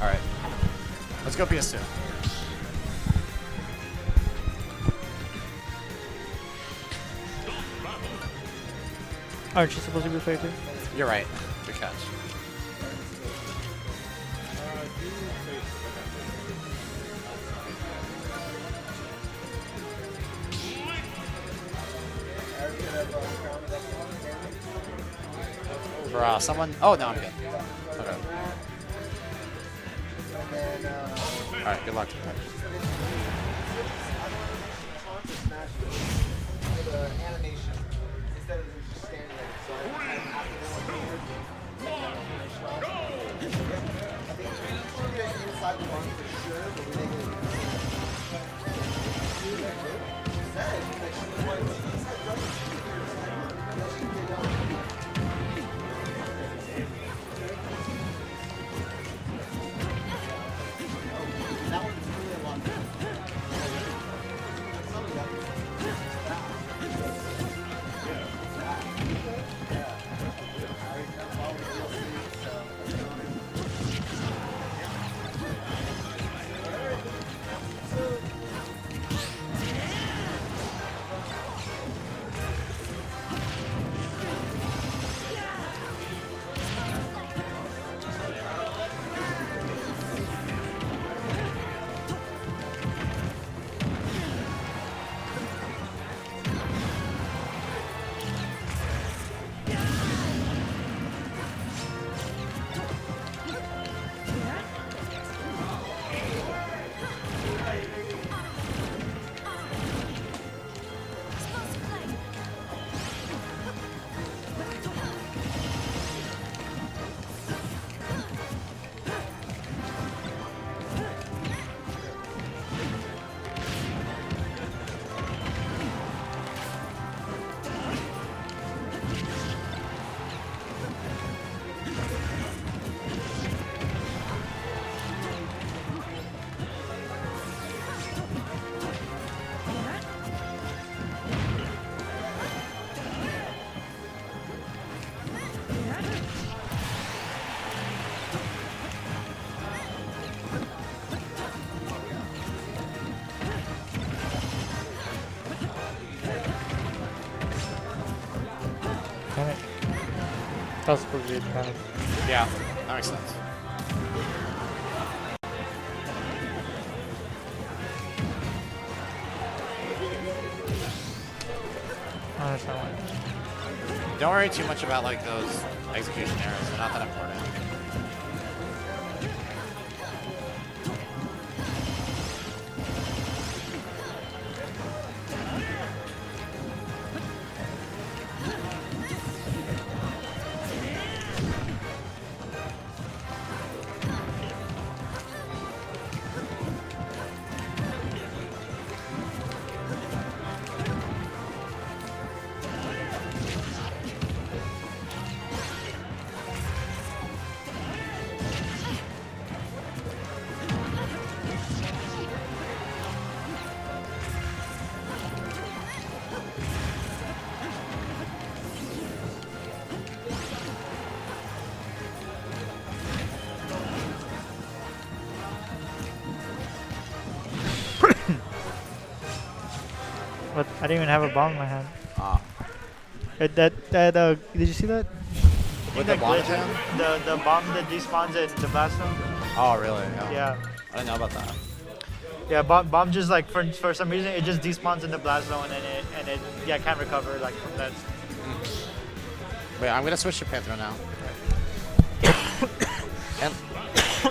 Alright. Let's go PS2. Aren't you supposed to be fair too? You're right. Good catch. Bruh, someone. Oh, no, I'm good. Okay. Alright, good luck. Damn it. That was supposed to be a trap. Yeah, that makes sense. I don't understand why. Don't worry too much about like those execution errors. They're not that important. But I didn't even have a bomb in my hand. Ah. Did you see that? With the That bomb glitch, jam? the bomb that despawns in the blast zone. Oh, really? Yeah. I didn't know about that. Yeah, bomb just like for some reason it just despawns in the blast zone and it yeah can't recover like from that. Wait, I'm gonna switch to Panthro now. And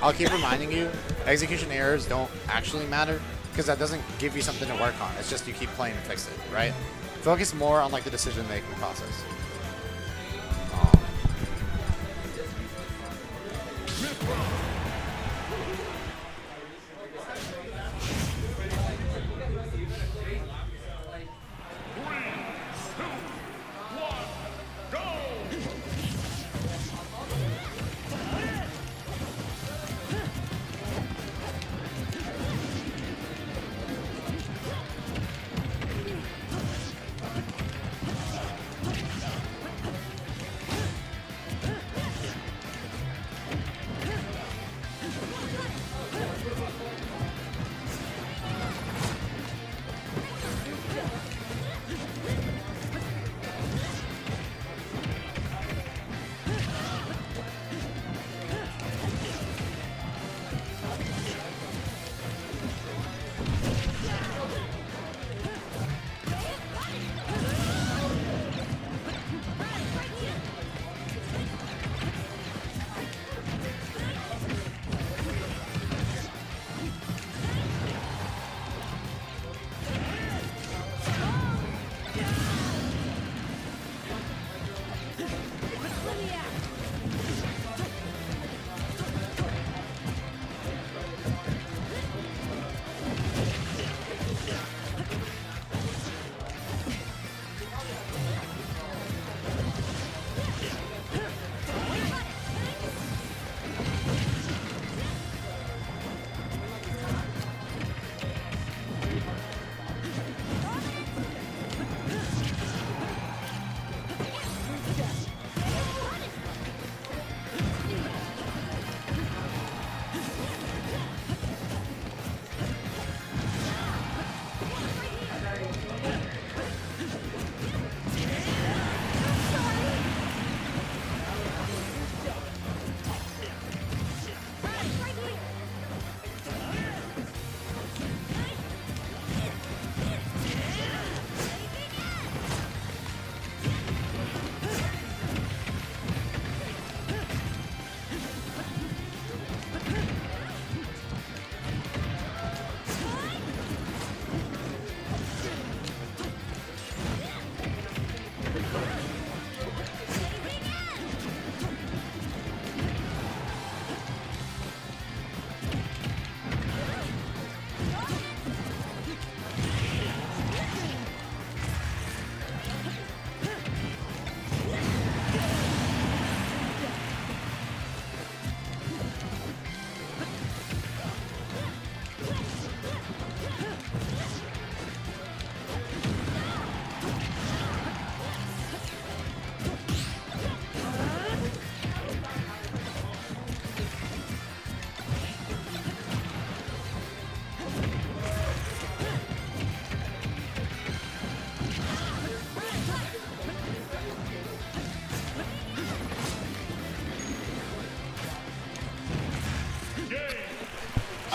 I'll keep reminding you, execution errors don't actually matter because that doesn't give you something to work on. It's just you keep playing and fix it, right? Focus more on like the decision-making process.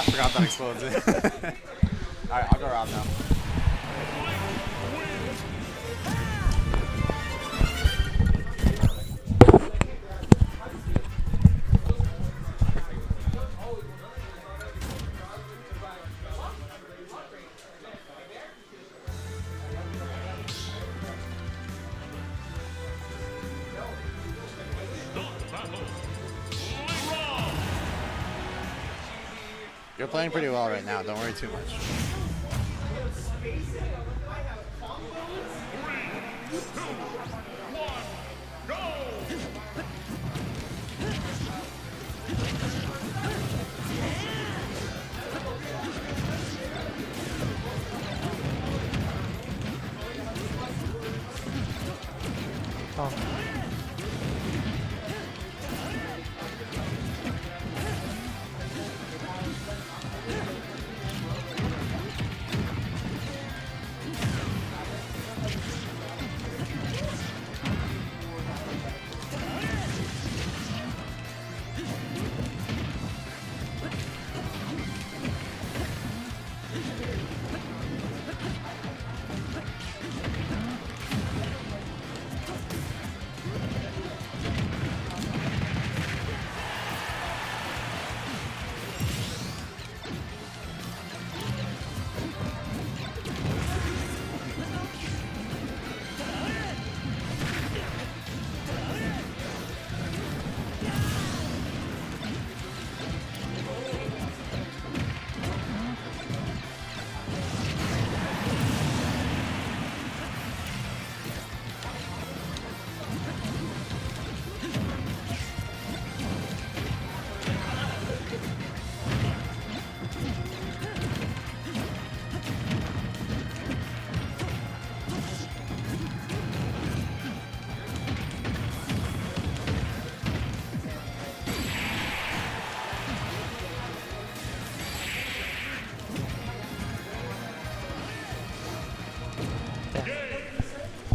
I forgot that explodes it. Alright, I'll go around now. You're playing pretty well right now, don't worry too much. Oh.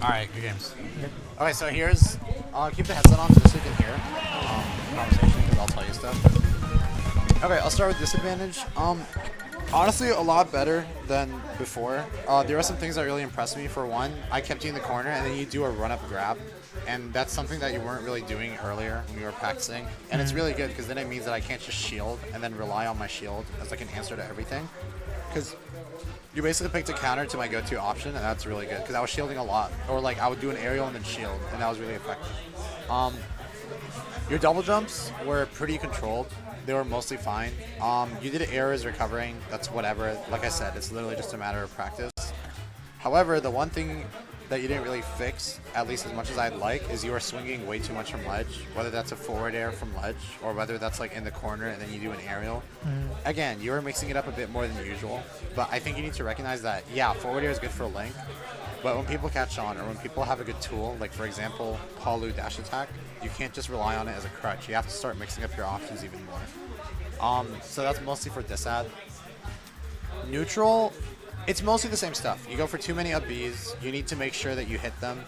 Alright, good games. Okay, so here's, I'll keep the headset on just so you can hear conversation, because I'll tell you stuff. Okay, I'll start with disadvantage. Honestly, a lot better than before. There were some things that really impressed me. For one, I kept you in the corner, and then you do a run-up grab. And that's something that you weren't really doing earlier when you were practicing. And it's really good, because then it means that I can't just shield and then rely on my shield as like an answer to everything. Because you basically picked a counter to my go-to option, and that's really good, because I was shielding a lot. Or like, I would do an aerial and then shield, and that was really effective. Your double jumps were pretty controlled. They were mostly fine. You did errors recovering. That's whatever. Like I said, it's literally just a matter of practice. However, the one thing that you didn't really fix, at least as much as I'd like, is you are swinging way too much from ledge. Whether that's a forward air from ledge, or whether that's like in the corner and then you do an aerial. Again, you are mixing it up a bit more than usual. But I think you need to recognize that, yeah, forward air is good for Link. But when people catch on, or when people have a good tool, like for example, Palu dash attack, you can't just rely on it as a crutch. You have to start mixing up your options even more. So that's mostly for disad. Neutral, it's mostly the same stuff. You go for too many up Bs, you need to make sure that you hit them.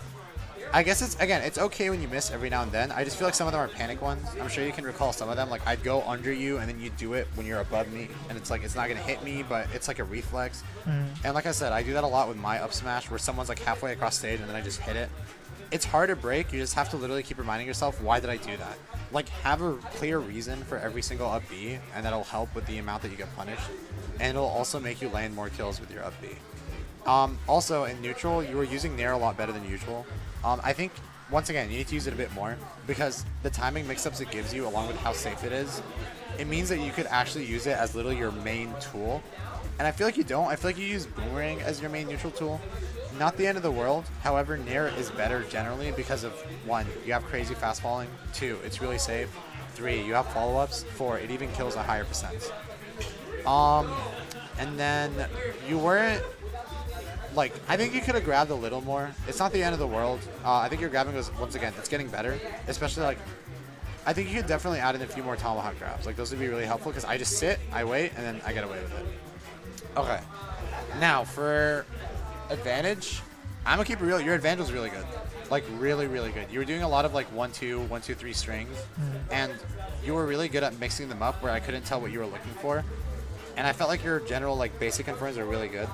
I guess it's, again, it's okay when you miss every now and then. I just feel like some of them are panic ones. I'm sure you can recall some of them. Like, I'd go under you, and then you do it when you're above me, and it's like, it's not going to hit me, but it's like a reflex. And like I said, I do that a lot with my up smash, where someone's like halfway across stage, and then I just hit it. It's hard to break. You just have to literally keep reminding yourself, why did I do that? Like, have a clear reason for every single up B, and that'll help with the amount that you get punished. And it'll also make you land more kills with your up B. Also, in neutral, you were using Nair a lot better than usual. I think, once again, you need to use it a bit more, because the timing mix-ups it gives you, along with how safe it is, it means that you could actually use it as literally your main tool. And I feel like you don't. I feel like you use Boomerang as your main neutral tool. Not the end of the world. However, Nair is better generally because of, 1, you have crazy fast falling. 2, it's really safe. 3, you have follow-ups. 4, it even kills a higher percent. And then you weren't, like, I think you could have grabbed a little more. It's not the end of the world. I think your grabbing was, once again, it's getting better. Especially, like, I think you could definitely add in a few more tomahawk grabs. Like, those would be really helpful, because I just sit, I wait, and then I get away with it. Okay. Now, for advantage, I'm gonna keep it real. Your advantage was really good. Like, really, really good. You were doing a lot of, like, 1-2, 1-2-3 strings, and you were really good at mixing them up where I couldn't tell what you were looking for. and I felt like your general like basic confirms are really good.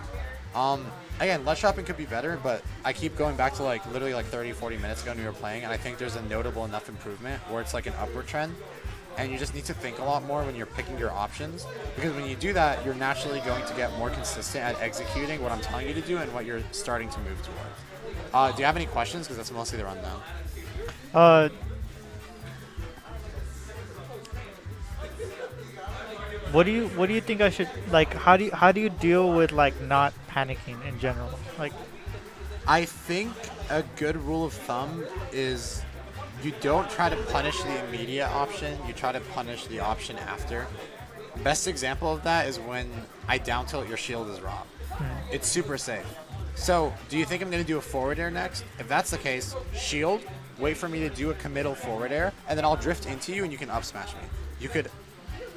Again, ledge shopping could be better, but I keep going back to like literally like 30, 40 minutes ago when we were playing, and I think there's a notable enough improvement where it's like an upward trend, and you just need to think a lot more when you're picking your options, because when you do that, you're naturally going to get more consistent at executing what I'm telling you to do and what you're starting to move towards. Do you have any questions? Because that's mostly the rundown. What do you think I should like? How do you deal with like not panicking in general? Like, I think a good rule of thumb is you don't try to punish the immediate option. You try to punish the option after. Best example of that is when I down tilt your shield as Rob. It's super safe. So, do you think I'm going to do a forward air next? If that's the case, shield, wait for me to do a committal forward air, and then I'll drift into you and you can up smash me. You could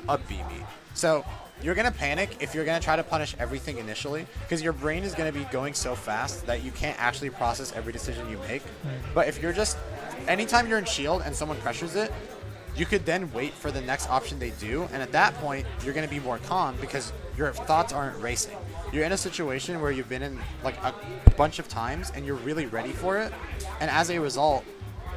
up B me. So, you're going to panic if you're going to try to punish everything initially, because your brain is going to be going so fast that you can't actually process every decision you make. But if you're just, anytime you're in shield and someone pressures it, you could then wait for the next option they do, and at that point, you're going to be more calm because your thoughts aren't racing. You're in a situation where you've been in like a bunch of times and you're really ready for it, and as a result,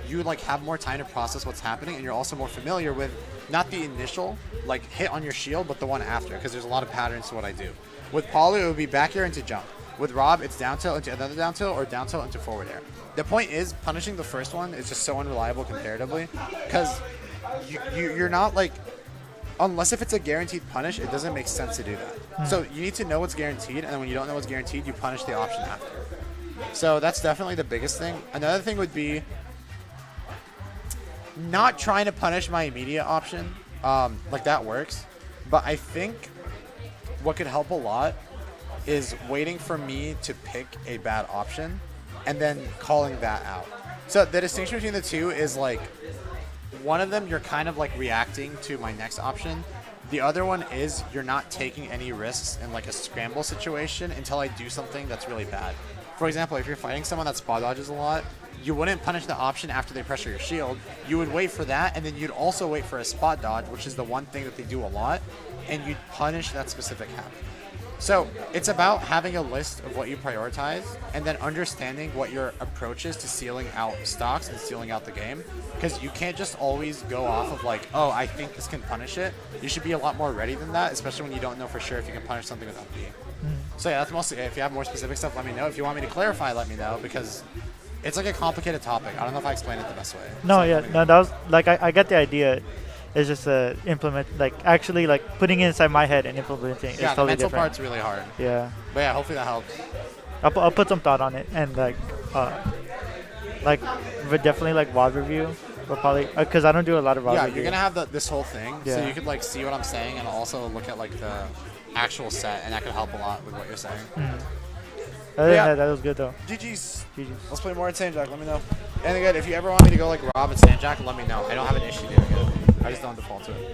you like have more time to process what's happening, and you're also more familiar with not the initial like hit on your shield, but the one after, because there's a lot of patterns to what I do. With Paulo, it would be back air into jump. With Rob, it's down tilt into another down tilt or down tilt into forward air. The point is, punishing the first one is just so unreliable comparatively, because you're not like, unless if it's a guaranteed punish, it doesn't make sense to do that. So you need to know what's guaranteed, and then when you don't know what's guaranteed, you punish the option after. So that's definitely the biggest thing. Another thing would be not trying to punish my immediate option. Like that works, but I think what could help a lot is waiting for me to pick a bad option and then calling that out. So the distinction between the two is like, one of them you're kind of like reacting to my next option. The other one is you're not taking any risks in like a scramble situation until I do something that's really bad. For example, if you're fighting someone that spot dodges a lot, you wouldn't punish the option after they pressure your shield. You would wait for that, and then you'd also wait for a spot dodge, which is the one thing that they do a lot, and you'd punish that specific habit. So it's about having a list of what you prioritize, and then understanding what your approach is to sealing out stocks and sealing out the game, because you can't just always go off of like, oh, I think this can punish it. You should be a lot more ready than that, especially when you don't know for sure if you can punish something without B. So yeah, that's mostly it. If you have more specific stuff, let me know. If you want me to clarify, let me know, because it's like a complicated topic. I don't know if I explained it the best way. no, So yeah, no, that was like I get the idea. It's just implement, like actually like putting it inside my head and implementing. Yeah, is the totally mental different. part's really hard. Yeah, But yeah, hopefully that helps. I'll put some thought on it, and like definitely like VOD review. Or probably because I don't do a lot of VOD Yeah, review. you're gonna have this whole thing, so Yeah. you could like see what I'm saying and also look at like the actual set, and that could help a lot with what you're saying. Other than Yeah. that was good though. GG's. GG's. Let's play more at Sandjack. Let me know. And again, if you ever want me to go like Rob at Sandjack, let me know. I don't have an issue doing it. I just don't default to it.